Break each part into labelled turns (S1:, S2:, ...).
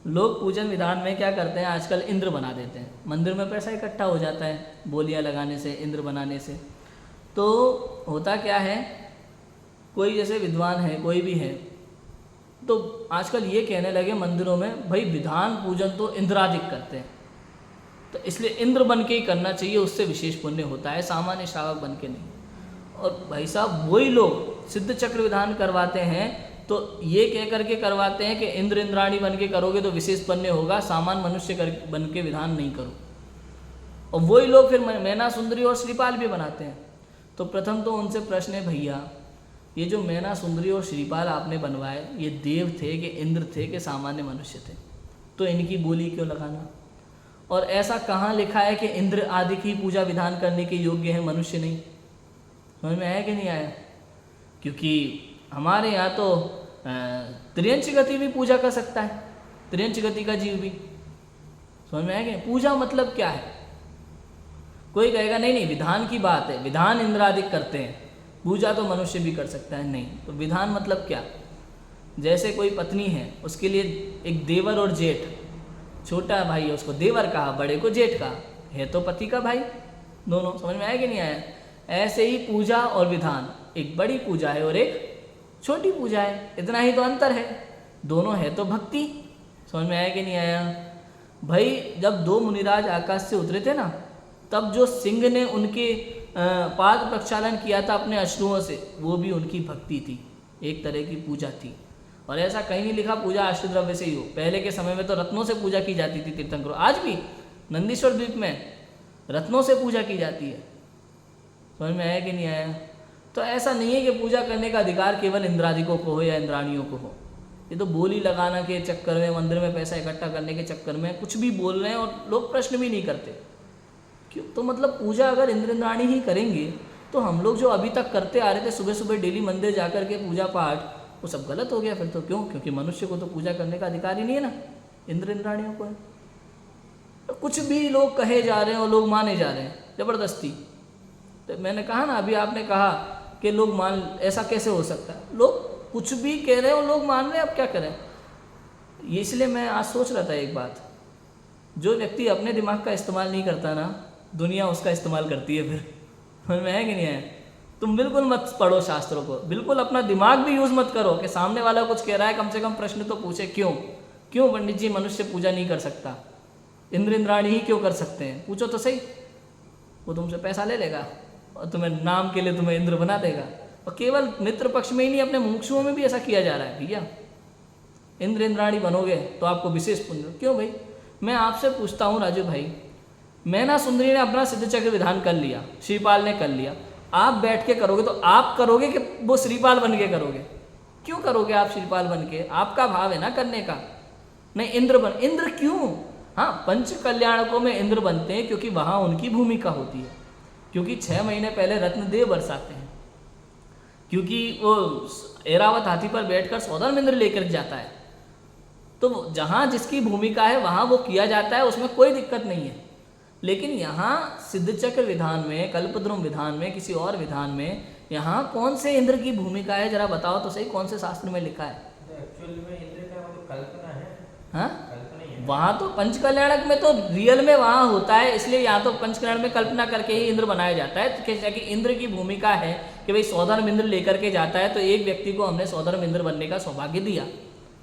S1: लोग पूजन विधान में क्या करते हैं आजकल, इंद्र बना देते हैं। मंदिर में पैसा इकट्ठा हो जाता है बोलियां लगाने से, इंद्र बनाने से। तो होता क्या है, कोई जैसे विद्वान है, कोई भी है, तो आजकल ये कहने लगे मंदिरों में, भाई विधान पूजन तो इंद्रादिक करते हैं, तो इसलिए इंद्र बन के ही करना चाहिए, उससे विशेष पुण्य होता है, सामान्य श्रावक बन के नहीं। और भाई साहब वही लोग सिद्ध चक्र विधान करवाते हैं तो ये कह करके करवाते हैं कि इंद्र इंद्राणी बन के करोगे तो विशेष पुण्य होगा, सामान्य मनुष्य बन के विधान नहीं करो। और वही लोग फिर मैना सुंदरी और श्रीपाल भी बनाते हैं। तो प्रथम तो उनसे प्रश्न है, भैया ये जो मैना सुंदरी और श्रीपाल आपने बनवाए, ये देव थे कि इंद्र थे कि सामान्य मनुष्य थे? तो इनकी बोली क्यों लगाना? और ऐसा कहाँ लिखा है कि इंद्र आदि की पूजा विधान करने के योग्य है, मनुष्य नहीं? समझ में आया कि नहीं आया? क्योंकि हमारे यहाँ तो त्रियंच गति भी पूजा कर सकता है, त्रियंच गति का जीव भी। समझ में आया कि पूजा मतलब क्या है? कोई कहेगा नहीं नहीं विधान की बात है, विधान इंद्रादिक करते हैं, पूजा तो मनुष्य भी कर सकता है। नहीं, तो विधान मतलब क्या? जैसे कोई पत्नी है, उसके लिए एक देवर और जेठ, छोटा भाई है उसको देवर कहा, बड़े को जेठ कहा, है तो पति का भाई दोनों। समझ में आया कि नहीं आया? ऐसे ही पूजा और विधान, एक बड़ी पूजा है और एक छोटी पूजा है, इतना ही तो अंतर है, दोनों है तो भक्ति। समझ में आया कि नहीं आया? भाई जब दो मुनिराज आकाश से उतरे थे ना, तब जो सिंह ने उनके पाद प्रक्षालन किया था अपने अश्रुओं से, वो भी उनकी भक्ति थी, एक तरह की पूजा थी। और ऐसा कहीं नहीं लिखा पूजा अष्टद्रव्य से ही हो। पहले के समय में तो रत्नों से पूजा की जाती थी तीर्थंकरों, आज भी नंदीश्वर द्वीप में रत्नों से पूजा की जाती है। समझ में आया कि नहीं आया? तो ऐसा नहीं है कि पूजा करने का अधिकार केवल इंद्रादिकों को हो या इंद्राणियों को हो। ये तो बोली लगाना के चक्कर में, मंदिर में पैसा इकट्ठा करने के चक्कर में कुछ भी बोल रहे हैं और लोग प्रश्न भी नहीं करते। क्यों? तो मतलब पूजा अगर इंद्र इंद्राणी ही करेंगे तो हम लोग जो अभी तक करते आ रहे थे सुबह सुबह डेली मंदिर जाकर के पूजा पाठ, वो सब गलत हो गया फिर तो। क्यों? क्योंकि मनुष्य को तो पूजा करने का अधिकार ही नहीं है ना, इंद्र इंद्राणियों को है। तो कुछ भी लोग कहे जा रहे हैं और लोग माने जा रहे हैं ज़बरदस्ती। तो मैंने कहा ना, अभी आपने कहा कि लोग मान, ऐसा कैसे हो सकता है? लोग कुछ भी कह रहे हैं और लोग मान रहे हैं, अब क्या करें? ये इसलिए मैं आज सोच रहा था एक बात, जो व्यक्ति अपने दिमाग का इस्तेमाल नहीं करता ना, दुनिया उसका इस्तेमाल करती है। फिर समझ में है कि नहीं है? तुम बिल्कुल मत पढ़ो शास्त्रों को, बिल्कुल अपना दिमाग भी यूज़ मत करो कि सामने वाला कुछ कह रहा है, कम से कम प्रश्न तो पूछे, क्यों क्यों पंडित जी मनुष्य पूजा नहीं कर सकता, इंद्र इंद्राणी ही क्यों कर सकते हैं? पूछो तो सही। वो तुमसे पैसा ले लेगा और तुम्हें नाम के लिए तुम्हें इंद्र बना देगा। और केवल मित्र पक्ष में ही नहीं, अपने मुमुक्षुओं में भी ऐसा किया जा रहा है। भैया इंद्र इंद्राणी बनोगे तो आपको विशेष पुण्य। क्यों भाई? मैं आपसे पूछता हूँ राजू भाई, मैना सुंदरी ने अपना सिद्ध चक्र विधान कर लिया, श्रीपाल ने कर लिया, आप बैठ के करोगे तो आप करोगे कि वो श्रीपाल बन के करोगे? क्यों करोगे आप श्रीपाल बन के? आपका भाव है ना करने का। नहीं इंद्र बन, इंद्र क्यों? हाँ, पंच कल्याणकों में इंद्र बनते हैं क्योंकि वहाँ उनकी भूमिका होती है, क्योंकि 6 महीने पहले रत्नदेव बरसाते हैं, क्योंकि वो ऐरावत हाथी पर बैठकर सौदर्म इंद्र लेकर जाता है। तो जहाँ जिसकी भूमिका है वहाँ वो किया जाता है, उसमें कोई दिक्कत नहीं है। लेकिन यहाँ सिद्ध चक्र विधान में, कल्पद्रुम विधान में, किसी और विधान में, यहाँ कौन से इंद्र की भूमिका है? जरा बताओ तो सही, कौन से शास्त्र में लिखा है?
S2: एक्चुअली में इंद्र का मतलब कल्पना है।
S1: हाँ,
S2: कल्पना ही है।
S1: वहाँ तो पंचकल्याणक में तो रियल में वहाँ होता है, इसलिए यहाँ तो पंचकल्याण में कल्पना करके ही इंद्र बनाया जाता है कि इंद्र की भूमिका है कि भाई सौधर्म इंद्र लेकर के जाता है, तो एक व्यक्ति को हमने सौधर्म इंद्र बनने का सौभाग्य दिया।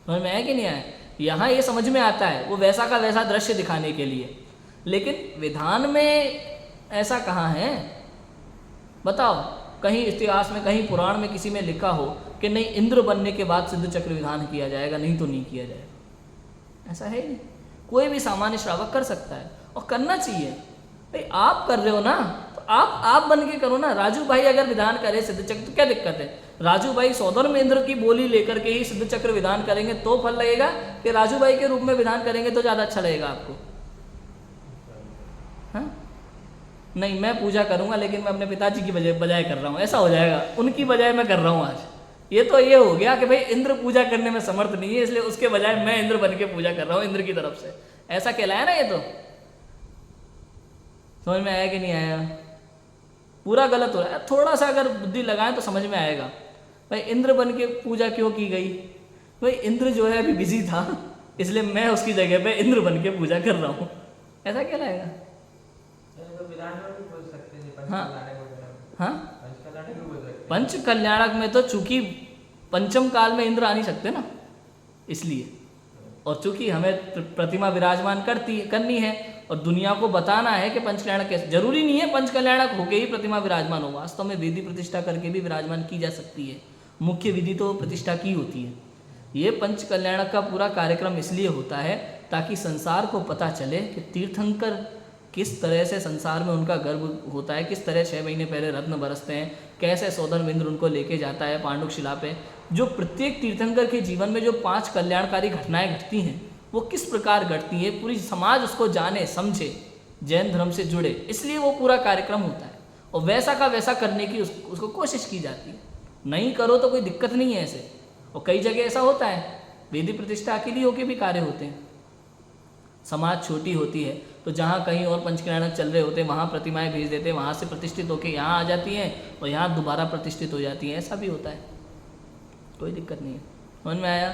S1: समझ में आया कि नहीं आया? यहाँ ये समझ में आता है, वो वैसा का वैसा दृश्य दिखाने के लिए। लेकिन विधान में ऐसा कहाँ है? बताओ, कहीं इतिहास में, कहीं पुराण में किसी में लिखा हो कि नहीं इंद्र बनने के बाद सिद्ध चक्र विधान किया जाएगा, नहीं तो नहीं किया जाएगा? ऐसा है नहीं। कोई भी सामान्य श्रावक कर सकता है और करना चाहिए। भाई आप कर रहे हो ना, तो आप बन के करो ना। राजू भाई अगर विधान करे सिद्ध चक्र, तो क्या दिक्कत है? राजू भाई सौधर्म इंद्र की बोली लेकर के ही सिद्ध चक्र विधान करेंगे तो फल लगेगा, कि राजू भाई के रूप में विधान करेंगे तो ज़्यादा अच्छा लगेगा आपको? हाँ? नहीं, मैं पूजा करूंगा लेकिन मैं अपने पिताजी की बजाय कर रहा हूँ, ऐसा हो जाएगा। उनकी बजाय मैं कर रहा हूँ आज। ये तो ये हो गया कि भाई इंद्र पूजा करने में समर्थ नहीं है, इसलिए उसके बजाय मैं इंद्र बन के पूजा कर रहा हूँ इंद्र की तरफ से। ऐसा कहलाया ना ये तो? समझ में आया कि नहीं आया? पूरा गलत हो रहा है। थोड़ा सा अगर बुद्धि लगाएं तो समझ में आएगा। भाई इंद्र बन के पूजा क्यों की गई? भाई इंद्र जो है अभी बिजी था, इसलिए मैं उसकी जगह पे इंद्र बन के पूजा कर रहा हूँ। ऐसा क्या लगेगा?
S2: तो विधान में भी बोल सकते हैं
S1: हाँ।
S2: पंचकल्याणक वगैरह,
S1: हाँ,
S2: पंचकल्याणक भी बोल सकते हैं।
S1: पंच कल्याणक में तो चूंकि पंचम काल में इंद्र आ नहीं सकते ना, इसलिए। और चूंकि हमें प्रतिमा विराजमान करनी है और दुनिया को बताना है कि पंच कल्याणक कैसे, जरूरी नहीं है पंच कल्याणक होके ही प्रतिमा विराजमान हो, वास्तव में विधि प्रतिष्ठा करके भी विराजमान की जा सकती है। मुख्य विधि तो प्रतिष्ठा की होती है। ये पंच कल्याणक का पूरा कार्यक्रम इसलिए होता है ताकि संसार को पता चले कि तीर्थंकर किस तरह से संसार में उनका गर्व होता है, किस तरह 6 महीने पहले रत्न बरसते हैं, कैसे सौदन इंद्र उनको लेके जाता है पांडुक शिला पे। जो प्रत्येक तीर्थंकर के जीवन में जो 5 कल्याणकारी घटनाएं घटती हैं वो किस प्रकार घटती है, पूरी समाज उसको जाने समझे, जैन धर्म से जुड़े, इसलिए वो पूरा कार्यक्रम होता है। और वैसा का वैसा करने की उसको कोशिश की जाती है। नहीं करो तो कोई दिक्कत नहीं है ऐसे। और कई जगह ऐसा होता है वेदी प्रतिष्ठा अकेली होके भी कार्य होते हैं। समाज छोटी होती है तो जहाँ कहीं और पंचकल्याणक चल रहे होते हैं वहाँ प्रतिमाएं भेज देते हैं, वहाँ से प्रतिष्ठित होकर यहाँ आ जाती हैं और यहाँ दोबारा प्रतिष्ठित हो जाती हैं। ऐसा भी होता है, कोई दिक्कत नहीं है। समझ में आया?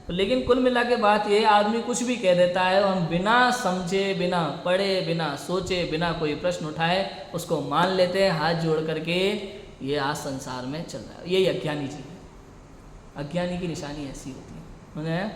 S1: तो लेकिन कुल मिला के बात ये, आदमी कुछ भी कह देता है, हम बिना समझे, बिना पढ़े, बिना सोचे, बिना कोई प्रश्न उठाए उसको मान लेते हैं हाथ जोड़ करके। ये आज संसार में चल रहा है, यही अज्ञानी जी है। अज्ञानी की निशानी ऐसी होती है। समझ में आया?